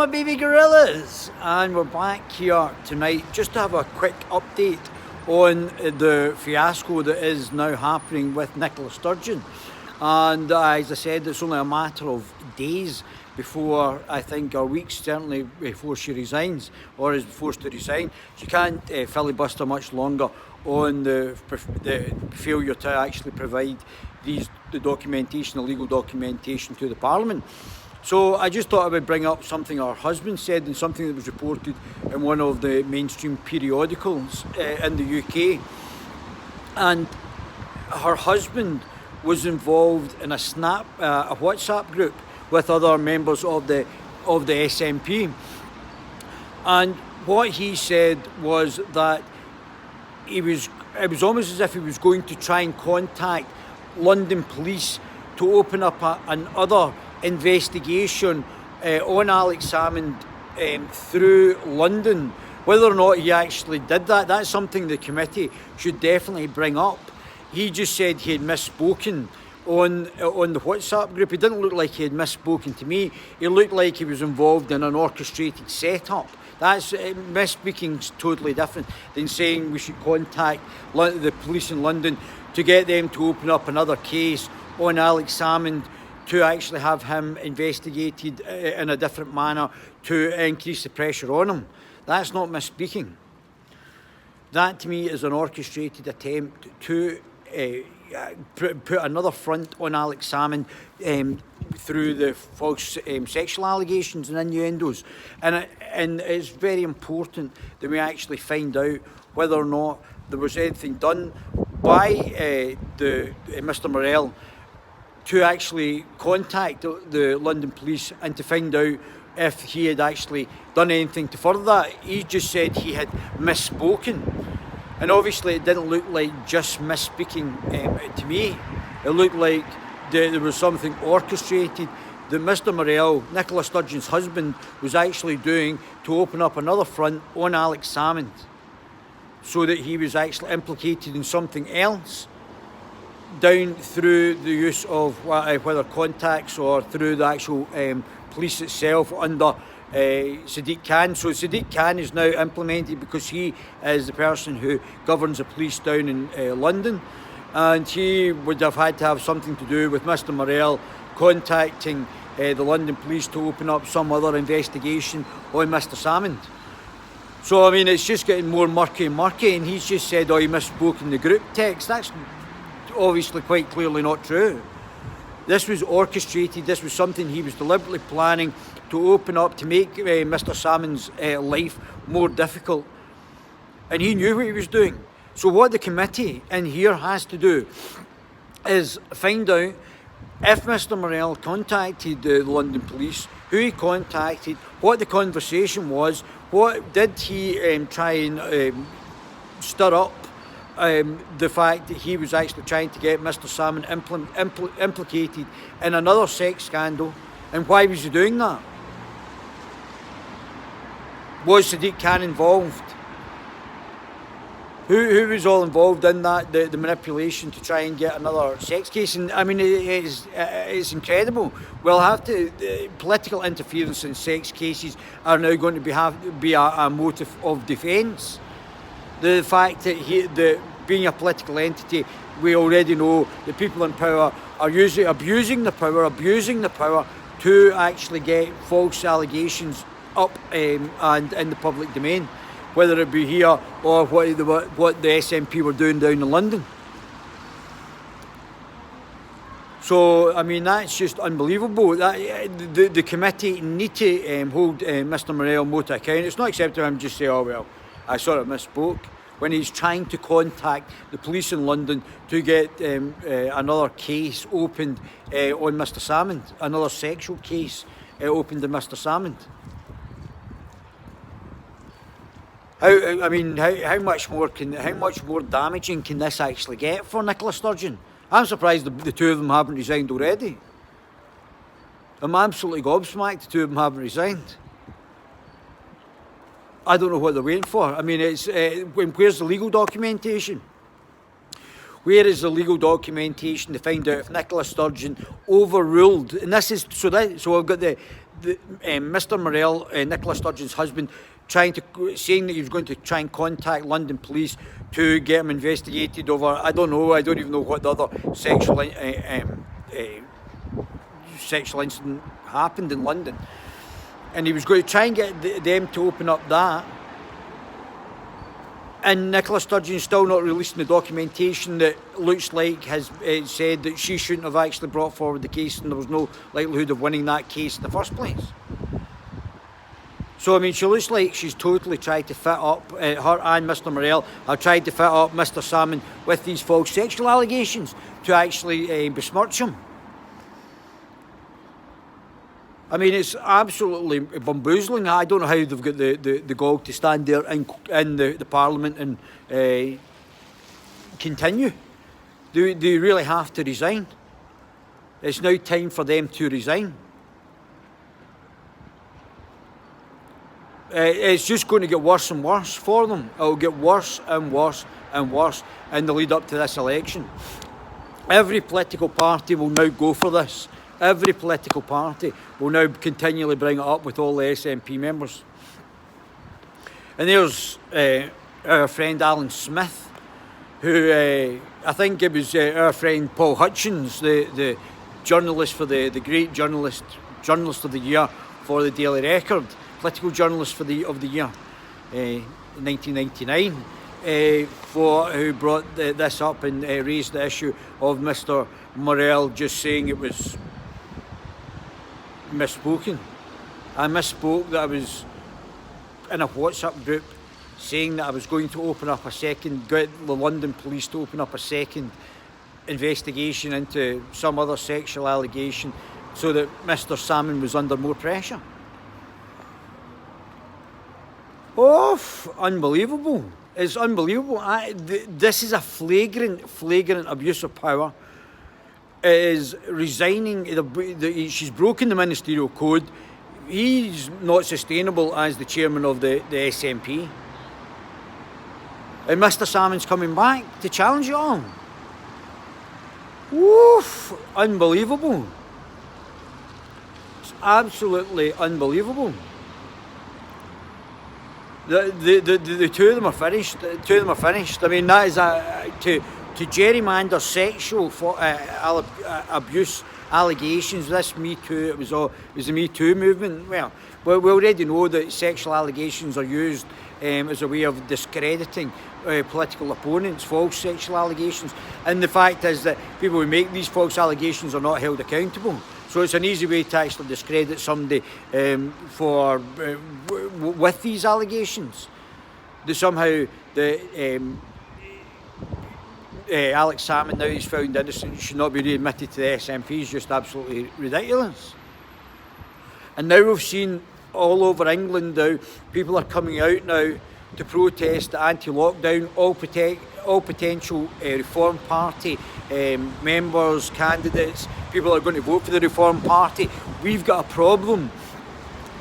baby gorillas, and we're back here tonight just to have a quick update on the fiasco that is now happening with Nicola Sturgeon. And as I said, it's only a matter of days before, I think, or weeks certainly, before she resigns or is forced to resign. She can't filibuster much longer on the failure to actually provide the documentation, the legal documentation to the Parliament. So I just thought I would bring up something her husband said and something that was reported in one of the mainstream periodicals in the UK. And her husband was involved in a WhatsApp group with other members of the SNP. And what he said was that it was almost as if he was going to try and contact London police to open up another investigation on Alex Salmond through London. Whether or not he actually did that, that's something the committee should definitely bring up. He just said he had misspoken on the WhatsApp group. It didn't look like he had misspoken to me. It looked like he was involved in an orchestrated setup. That's misspeaking's totally different than saying we should contact the police in London to get them to open up another case on Alex Salmond, to actually have him investigated in a different manner to increase the pressure on him. That's not misspeaking. That to me is an orchestrated attempt to put another front on Alex Salmond through the false sexual allegations and innuendos. And it's very important that we actually find out whether or not there was anything done by Mr. Morell to actually contact the London police and to find out if he had actually done anything to further that. He just said he had misspoken. And obviously it didn't look like just misspeaking to me. It looked like there was something orchestrated that Mr. Morell, Nicola Sturgeon's husband, was actually doing to open up another front on Alex Salmond, so that he was actually implicated in something else, down through the use of whether contacts or through the actual police itself under Sadiq Khan. So Sadiq Khan is now implemented because he is the person who governs the police down in London, and he would have had to have something to do with Mr. Morell contacting the London police to open up some other investigation on Mr. Salmond. So I mean, it's just getting more murky and murky, and he's just said, oh, he misspoke in the group text. That's obviously quite clearly not true. This was orchestrated. This was something he was deliberately planning to open up, to make Mr. Salmond's life more difficult, and he knew what he was doing. So what the committee in here has to do is find out if Mr. Morell contacted the London police, who he contacted, what the conversation was, what did he try and stir up the fact that he was actually trying to get Mr. Salmond implicated in another sex scandal, and why was he doing that? Was Sadiq Khan involved? Who was all involved in that, the manipulation to try and get another sex case? And I mean, it's incredible. We'll have to, political interference in sex cases are now going to be a motive of defence. The fact that being a political entity, we already know the people in power are usually abusing the power to actually get false allegations up and in the public domain, whether it be here or what the SNP were doing down in London. So I mean, that's just unbelievable. The committee need to hold Mr. Morell more to account. It's not acceptable him just say, oh well, I sort of misspoke, when he's trying to contact the police in London to get another case opened on Mr. Salmond, another sexual case opened on Mr. Salmond. How much more damaging can this actually get for Nicola Sturgeon? I'm surprised the two of them haven't resigned already. I'm absolutely gobsmacked the two of them haven't resigned. I don't know what they're waiting for. I mean, it's where's the legal documentation? Where is the legal documentation to find out if Nicola Sturgeon overruled? And this is so I've got the Mr. Morell, Nicola Sturgeon's husband, saying that he was going to try and contact London police to get him investigated over, I don't even know what the other sexual incident happened in London. And he was going to try and get them to open up that. And Nicola Sturgeon still not releasing the documentation that looks like has said that she shouldn't have actually brought forward the case, and there was no likelihood of winning that case in the first place. So, I mean, she looks like she's totally tried to fit up, her and Mr. Morell have tried to fit up Mr. Salmond with these false sexual allegations to actually besmirch him. I mean, it's absolutely bamboozling. I don't know how they've got the gall to stand there in the Parliament and continue. Do they really have to resign? It's now time for them to resign. It's just going to get worse and worse for them. It'll get worse and worse and worse in the lead up to this election. Every political party will now go for this. Every political party will now continually bring it up with all the SNP members. And there's our friend Alan Smith, who I think it was our friend Paul Hutchins, the journalist for the great journalist of the year for the Daily Record, political journalist of the year in 1999, who brought this up and raised the issue of Mr. Morell just saying it was misspoken. I misspoke that I was in a WhatsApp group saying that I was going to get the London police to open up a second investigation into some other sexual allegation so that Mr. Salmond was under more pressure. Oh, unbelievable. It's unbelievable. This is a flagrant abuse of power. It is resigning. She's broken the ministerial code. He's not sustainable as the chairman of the SNP. And Mr. Salmond's coming back to challenge it all. Woof! Unbelievable. It's absolutely unbelievable. The two of them are finished. I mean, that is to gerrymander sexual abuse allegations. This Me Too, it was the Me Too movement. Well, we already know that sexual allegations are used as a way of discrediting political opponents, false sexual allegations. And the fact is that people who make these false allegations are not held accountable. So it's an easy way to actually discredit somebody with these allegations. That somehow Alex Salmond, now he's found innocent, should not be readmitted to the SNP is just absolutely ridiculous. And now we've seen all over England now, people are coming out now to protest the anti-lockdown. All potential Reform Party members, candidates, people are going to vote for the Reform Party. We've got a problem.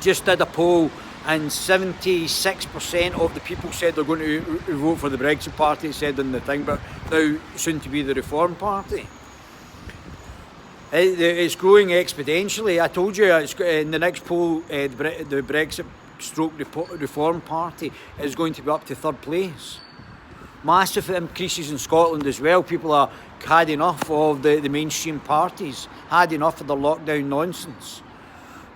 Just did a poll and 76% of the people said they're going to vote for the Brexit Party, it said in the thing, but now soon to be the Reform Party. It's growing exponentially. I told you in the next poll, the Brexit Reform Party is going to be up to third place. Massive increases in Scotland as well. People are had enough of the mainstream parties, had enough of the lockdown nonsense,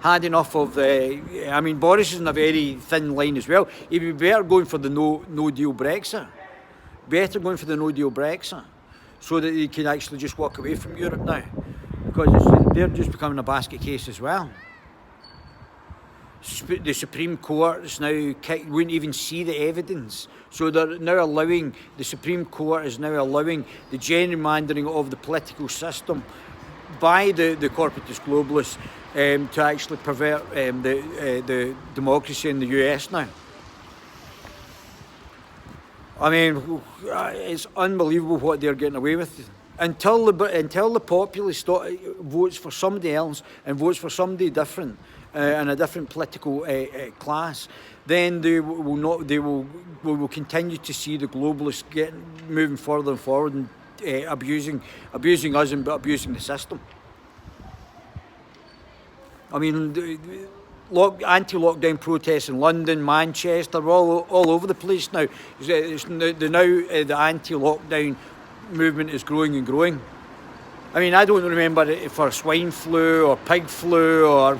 had enough of I mean, Boris is in a very thin line as well. He'd be better going for the no deal Brexit. Better going for the no deal Brexit, so that he can actually just walk away from Europe now, because they're just becoming a basket case as well. The Supreme Court is now wouldn't even see the evidence, so they're now allowing the Supreme Court is now allowing the gerrymandering of the political system by the corporatist globalists to actually pervert the democracy in the US now. I mean, it's unbelievable what they're getting away with. Until the populace votes for somebody else and votes for somebody different and a different political class, then we will continue to see the globalists moving further and forward abusing us and abusing the system. I mean, anti-lockdown protests in London, Manchester, all over the place now. The anti-lockdown movement is growing and growing. I mean, I don't remember it for swine flu or pig flu or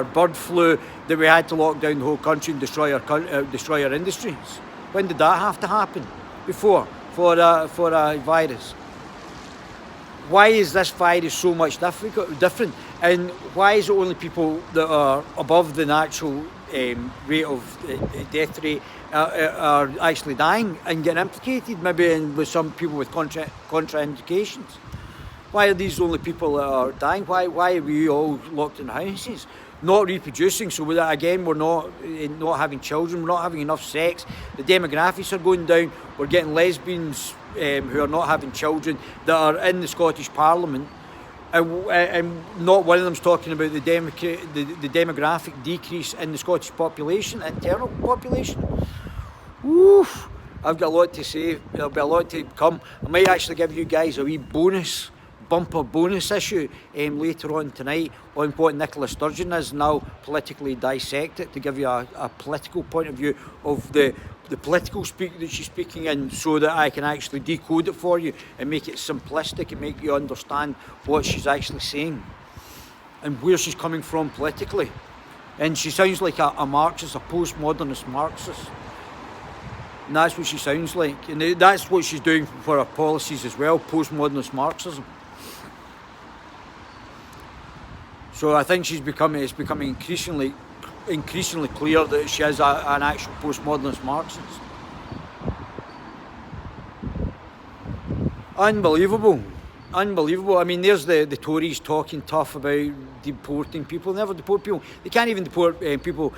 bird flu that we had to lock down the whole country and destroy our industries. When did that have to happen? Before, for a virus. Why is this virus so much different? And why is it only people that are above the natural rate of death rate are actually dying and getting implicated, maybe with some people with contraindications? Why are these the only people that are dying? Why are we all locked in houses? Not reproducing, so with that, again, we're not having children, we're not having enough sex, the demographics are going down, we're getting lesbians who are not having children that are in the Scottish Parliament, and not one of them's talking about the demographic decrease in the Scottish population, internal population. Oof, I've got a lot to say, there'll be a lot to come. I might actually give you guys a wee bumper bonus issue later on tonight on what Nicola Sturgeon is now politically dissected, to give you a political point of view of the political speak that she's speaking in, so that I can actually decode it for you and make it simplistic and make you understand what she's actually saying and where she's coming from politically. And she sounds like a Marxist, a postmodernist Marxist. And that's what she sounds like. And that's what she's doing for her policies as well, postmodernist Marxism. So I think it's becoming increasingly clear that she is an actual postmodernist Marxist. Unbelievable. I mean, there's the Tories talking tough about deporting people. Never deport people. They can't even deport people.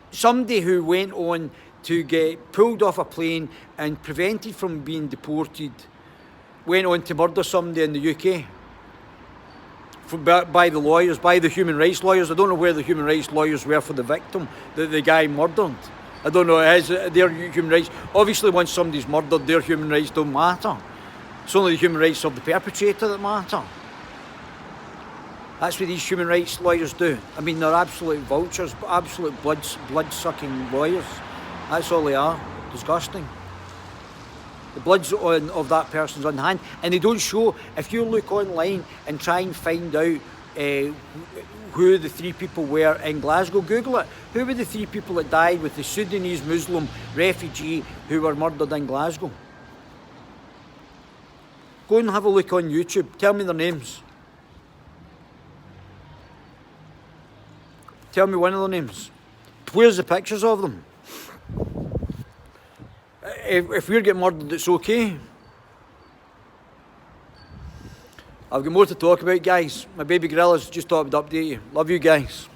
Somebody who went on to get pulled off a plane and prevented from being deported went on to murder somebody in the UK. By the lawyers, by the human rights lawyers. I don't know where the human rights lawyers were for the victim that the guy murdered. I don't know, their human rights. Obviously, once somebody's murdered, their human rights don't matter. It's only the human rights of the perpetrator that matter. That's what these human rights lawyers do. I mean, they're absolute vultures, absolute blood-sucking lawyers. That's all they are. Disgusting. The blood's of that person's on the hand, and they don't show. If you look online and try and find out who the three people were in Glasgow, Google it. Who were the three people that died with the Sudanese Muslim refugee who were murdered in Glasgow? Go and have a look on YouTube. Tell me their names. Tell me one of their names. Where's the pictures of them? If we're getting murdered, it's okay. I've got more to talk about, guys. My baby gorilla's just thought I'd update you. Love you guys.